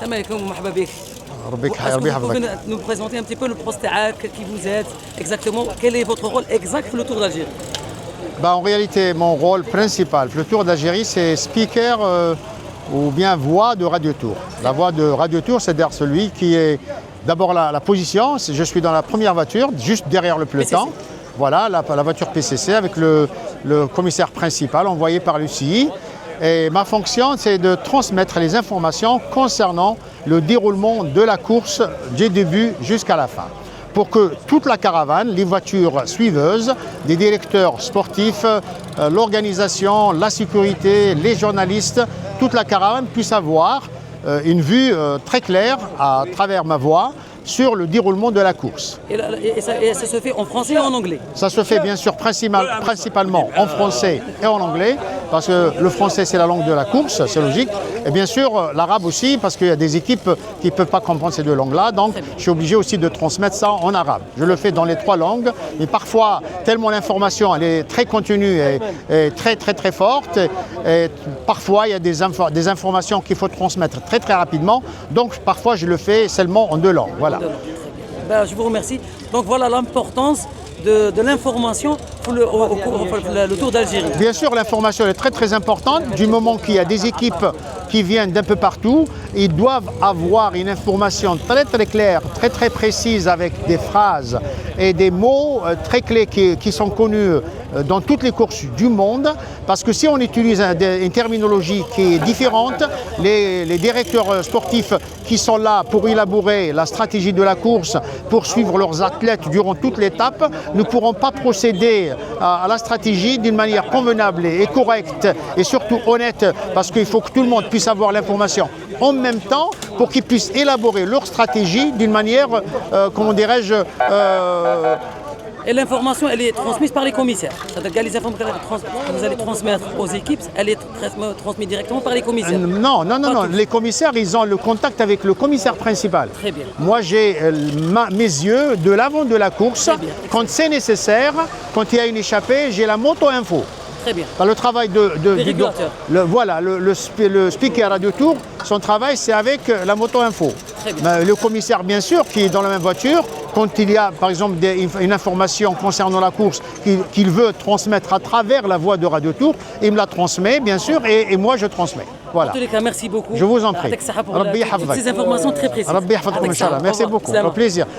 Salam alaikum, marhaba bik. ربك Est-ce que ربي vous pouvez يحفظك. nous présenter un petit peu le poste تاعك, qui vous êtes exactement, quel est votre rôle exact pour le Tour d'Algérie? En réalité, mon rôle principal pour le Tour d'Algérie, c'est speaker ou bien voix de Radio Tour. La voix de Radio Tour, c'est-à-dire celui qui est d'abord la position. Je suis dans la première voiture, juste derrière le peloton. PCC. Voilà, la voiture PCC avec le commissaire principal envoyé par l'UCI. Et ma fonction, c'est de transmettre les informations concernant le déroulement de la course du début jusqu'à la fin, pour que toute la caravane, les voitures suiveuses, des directeurs sportifs, l'organisation, la sécurité, les journalistes, toute la caravane puisse avoir une vue très claire à travers ma voix sur le déroulement de la course. Et ça se fait en français et en anglais? Ça se fait bien sûr principalement en français et en anglais, parce que le français c'est la langue de la course, c'est logique, et bien sûr l'arabe aussi, parce qu'il y a des équipes qui ne peuvent pas comprendre ces deux langues-là, donc je suis obligé aussi de transmettre ça en arabe. Je le fais dans les trois langues, mais parfois, tellement l'information elle est très contenue et très forte, et parfois il y a des informations qu'il faut transmettre très rapidement, donc parfois je le fais seulement en deux langues. Voilà. Ben, je vous remercie. Donc voilà l'importance de l'information pour le Tour d'Algérie. Bien sûr, l'information est très importante. Du moment qu'il y a des équipes qui viennent d'un peu partout, ils doivent avoir une information très claire, très précise, avec des phrases et des mots très clés qui sont connus dans toutes les courses du monde. Parce que si on utilise une terminologie qui est différente, les directeurs sportifs qui sont là pour élaborer la stratégie de la course, pour suivre leurs athlètes durant toute l'étape, ne pourront pas procéder à la stratégie d'une manière convenable et correcte et surtout honnête, parce qu'il faut que tout le monde puisse avoir l'information en même temps pour qu'ils puissent élaborer leur stratégie d'une manière, comment dirais-je, Et l'information, elle est transmise par les commissaires. C'est-à-dire que les informations que vous allez transmettre aux équipes, elle est transmise directement par les commissaires. Non. Les commissaires, ils ont le contact avec le commissaire principal. Très bien. Moi, j'ai mes yeux de l'avant de la course. Très bien. Quand c'est nécessaire, quand il y a une échappée, j'ai la moto-info. Très bien. Le travail Des régulateurs. le speaker Radio Tour, son travail c'est avec la moto-info. Très bien. Le commissaire bien sûr qui est dans la même voiture, quand il y a par exemple une information concernant la course qu'il veut transmettre à travers la voix de Radio Tour, il me la transmet bien sûr et moi je transmets. Voilà. En tous les cas, merci beaucoup. Je vous en prie. Pour toutes ces informations très précises. Merci beaucoup, au plaisir.